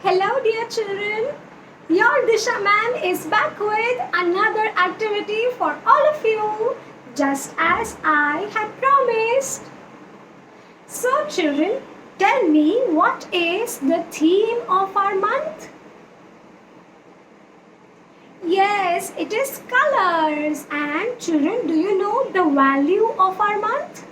Hello, dear children. Your Disha Man is back with another activity for all of you, just as I had promised. So, children, tell me what is the theme of our month? Yes, it is colors. And children, do you know the value of our month?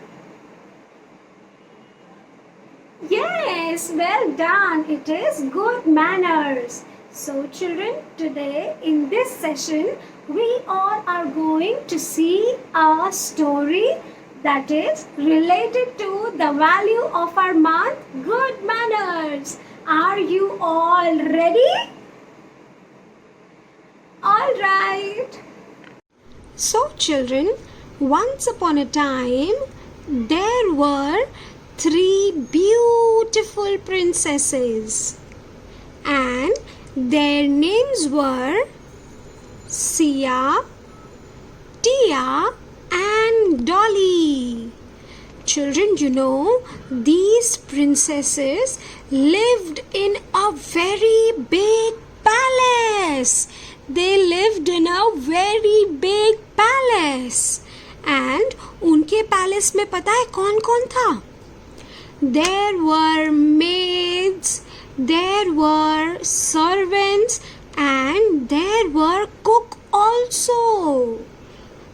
Yes, well done. It is good manners. So children, today in this session, we all are going to see a story that is related to the value of our month, good manners. Are you all ready? All right. So children, once upon a time, there were 3 beautiful princesses, and their names were Sia, Tia, and Dolly. Children, you know, these princesses lived in a very big palace. They lived in a very big palace. And उनके palace में पता है कौन कौन था? There were maids, there were servants, and there were cook also.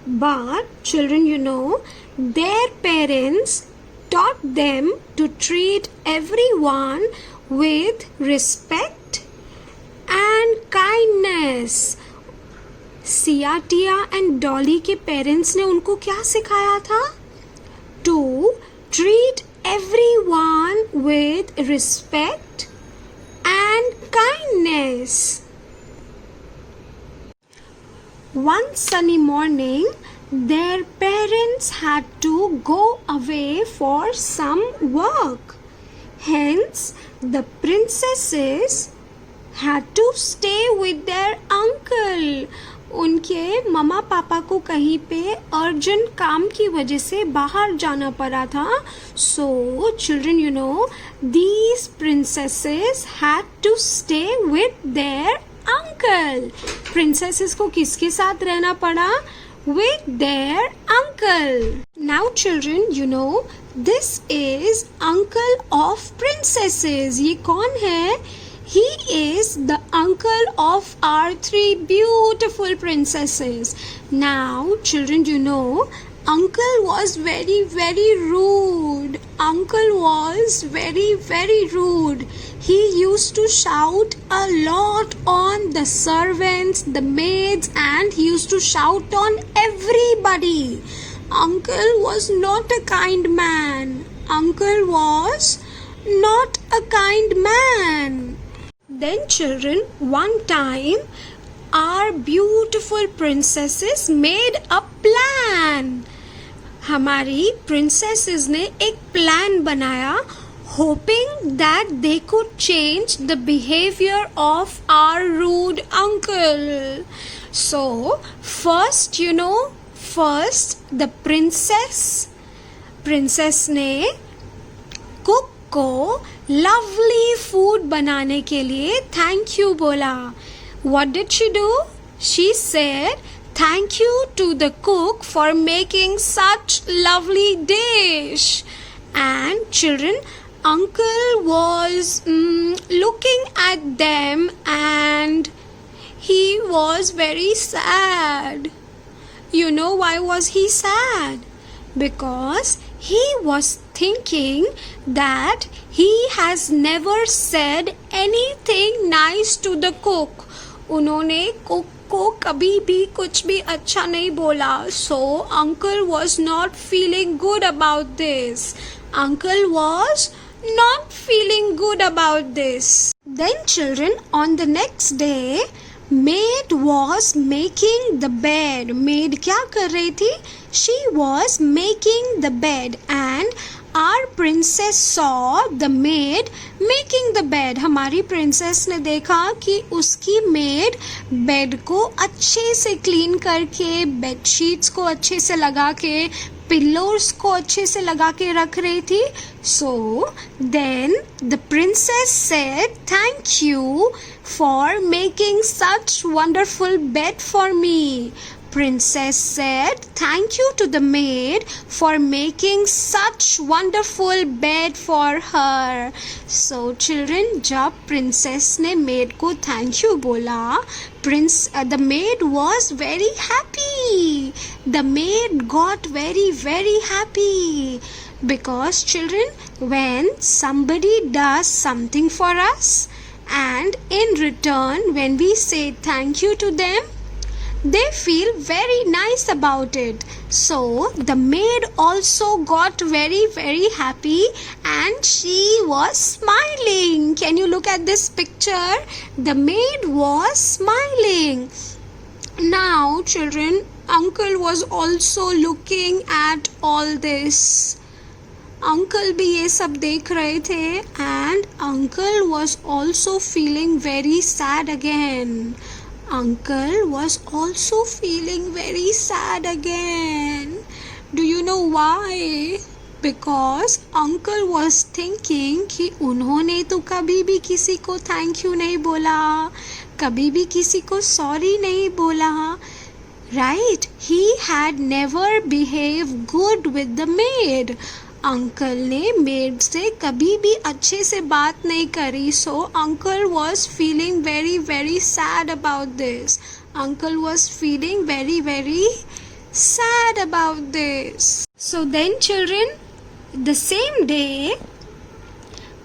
But children, you know, their parents taught them to treat everyone with respect and kindness. Siya, Tiya and Dolly के parents ने उनको क्या सिखाया था? To treat everyone with respect and kindness. One sunny morning, their parents had to go away for some work. Hence, the princesses had to stay with their uncle. उनके मम्मा पापा को कहीं पे अर्जेंट काम की वजह से बाहर जाना पड़ा था. So children, you know, these princesses had to stay with their uncle. Princesses को किसके साथ रहना पड़ा? With their uncle. Now children, you know, this is uncle of princesses. ये कौन है? He is the uncle of our 3 beautiful princesses. Now, children, you know, uncle was very, very rude. Uncle was very, very rude. He used to shout a lot on the servants, the maids, and he used to shout on everybody. Uncle was not a kind man. Uncle was not a kind man. Then children, one time our beautiful princesses made a plan. हमारी princesses ने एक plan बनाया, hoping that they could change the behavior of our rude uncle. So first, you know, the princess ने cook को lovely food बनाने के लिए thank you बोला. What did she do? She said thank you to the cook for making such lovely dish. And children, uncle was looking at them and he was very sad. You know why was he sad? Because he was thinking that he has never said anything nice to the cook. उन्होंने cook को कभी भी कुछ भी अच्छा नहीं बोला. So uncle was not feeling good about this. Uncle was not feeling good about this. Then children, on the next day, maid was making the bed. Maid क्या कर रही थी? She was making the bed and our princess saw the maid making the bed. हमारी princess ने देखा कि उसकी maid bed को अच्छे से clean करके, bed sheets को अच्छे से लगा के, पिल्लोस को अच्छे से लगा के रख रही थी. So then the princess said, "Thank you for making such wonderful bed for me." Princess said thank you to the maid for making such wonderful bed for her. So children, जब princess ने maid को thank you बोला, the maid was very happy. The maid got very very happy because children, when somebody does something for us and in return when we say thank you to them, they feel very nice about it. So the maid also got very very happy and she was smiling. Can you look at this picture? The maid was smiling. Now children, uncle was also looking at all this. Uncle भी ये सब देख रहे थे and uncle was also feeling very sad again. Uncle was also feeling very sad again. Do you know why? Because uncle was thinking कि उन्होंने तो कभी भी किसी को thank you नहीं बोला, कभी भी किसी को sorry नहीं बोला. Right? He had never behaved good with the maid. Uncle ने मेड से कभी भी अच्छे से बात नहीं करी. So uncle was feeling very very sad about this. Uncle was feeling very very sad about this. So then children, the same day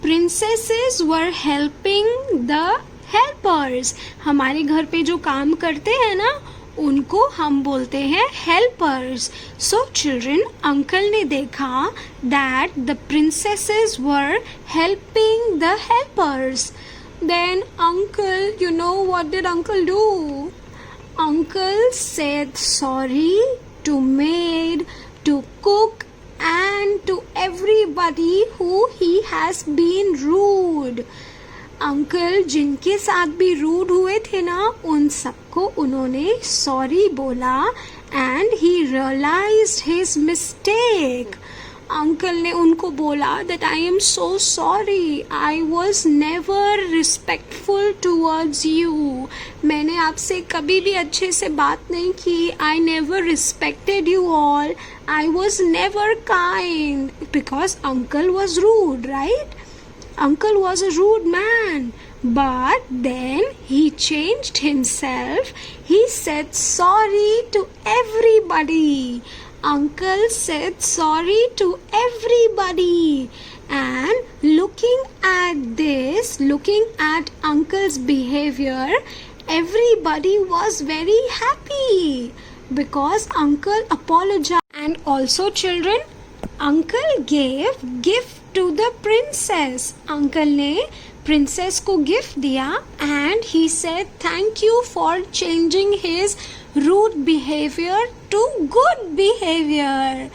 princesses were helping the helpers. हमारे घर पे जो काम करते हैं ना, उनको हम बोलते हैं helpers. So children, uncle ने देखा that the princesses were helping the helpers. Then uncle, you know what did uncle do? Uncle said sorry to maid, to cook and to everybody who he has been rude. Uncle जिनके साथ भी rude हुए थे ना, उन सबको उन्होंने sorry बोला and he realized his mistake. Uncle ने उनको बोला that I am so sorry, I was never respectful towards you. मैंने आपसे कभी भी अच्छे से बात नहीं की. I never respected you all. I was never kind because uncle was rude. Right? Uncle was a rude man, but then he changed himself. He said sorry to everybody. Uncle said sorry to everybody. And looking at this, looking at uncle's behavior, everybody was very happy because uncle apologized. And also children, uncle gave gift to the princess. Uncle ने princess को gift दिया and he said thank you for changing his rude behavior to good behavior.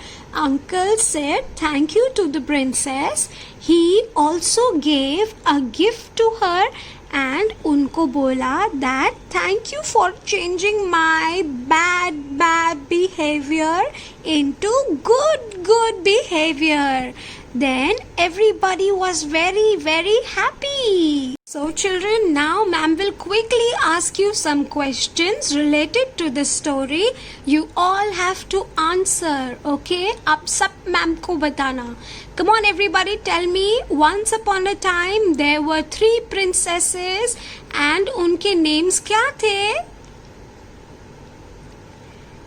Uncle said thank you to the princess. He also gave a gift to her and उनको बोला that thank you for changing my bad behavior into good behavior. Then everybody was very very happy. So children, now ma'am will quickly ask you some questions related to the story. You all have to answer, okay? आप सब ma'am को बताना. Come on everybody, tell me. Once upon a time there were 3 princesses and उनके names क्या थे?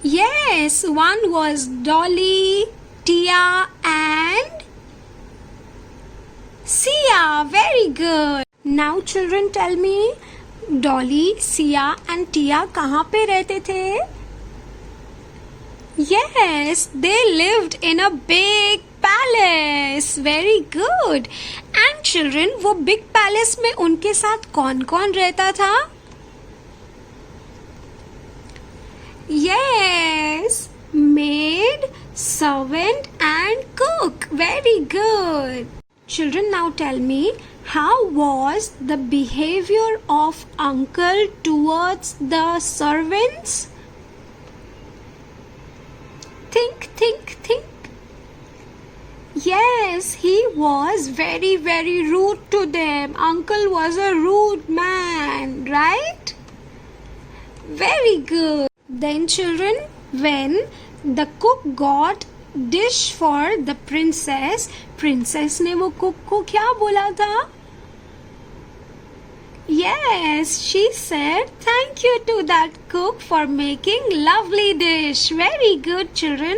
Yes, one was Dolly, Tia and Sia. Very good. Now children, tell me, Dolly, Sia and Tia कहाँ पे रहते थे? Yes, they lived in a big palace. Very good. And children, वो big palace में उनके साथ कौन कौन रहता था? Yes, maid, servant and cook. Very good. Children, now tell me, how was the behavior of uncle towards the servants? Think. Yes, he was very, very rude to them. Uncle was a rude man, right? Very good. Then, children, when the cook got dish for the princess, princess ने वो cook को क्या बोला था? Yes, she said thank you to that cook for making lovely dish. Very good, children.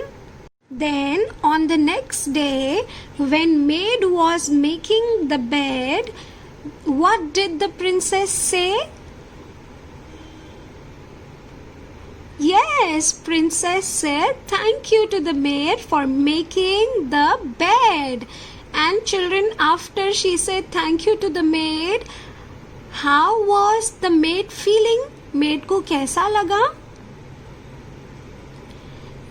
Then on the next day, when maid was making the bed, what did the princess say? Yes, princess said thank you to the maid for making the bed. And children, after she said thank you to the maid, how was the maid feeling? Maid को कैसा लगा?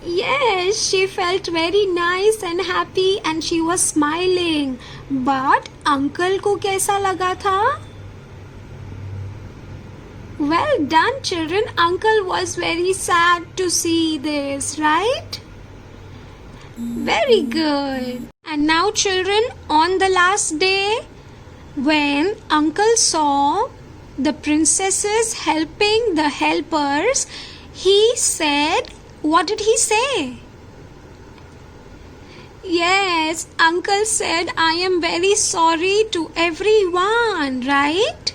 Yes, she felt very nice and happy and she was smiling. But uncle को कैसा लगा था? Well done, children. Uncle was very sad to see this, right? Very good. And now, children, on the last day, when uncle saw the princesses helping the helpers, he said, what did he say? Yes, uncle said, I am very sorry to everyone, right?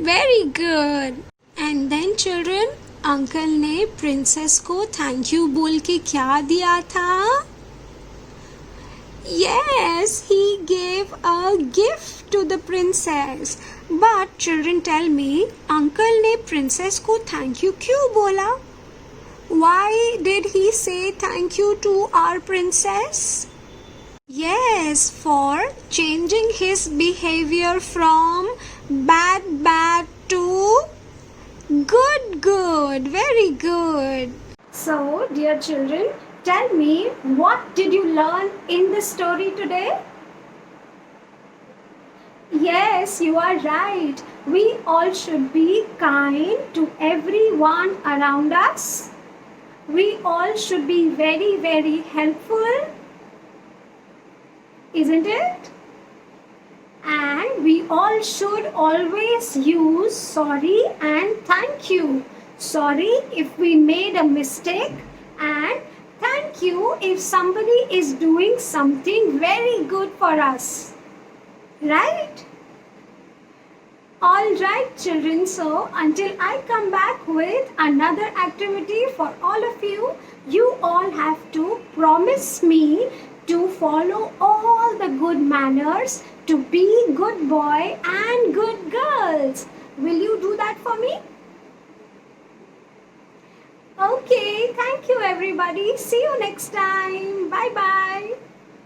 Very good. And then children, uncle ने princess को thank you बोल के क्या दिया था? Yes, he gave a gift to the princess. But children, tell me, uncle ने princess को thank you क्यों बोला? Why did he say thank you to our princess? Yes, for changing his behavior from bad to good. Very good. So, dear children, tell me, what did you learn in the story today? Yes, you are right. We all should be kind to everyone around us. We all should be very, very helpful. Isn't it? And we all should always use sorry and thank you. Sorry if we made a mistake, and thank you if somebody is doing something very good for us. Right? Alright, children, so until I come back with another activity for all of you, you all have to promise me to follow all the good manners, to be good boy and good girls. Will you do that for me? Okay, thank you everybody. See you next time. Bye bye.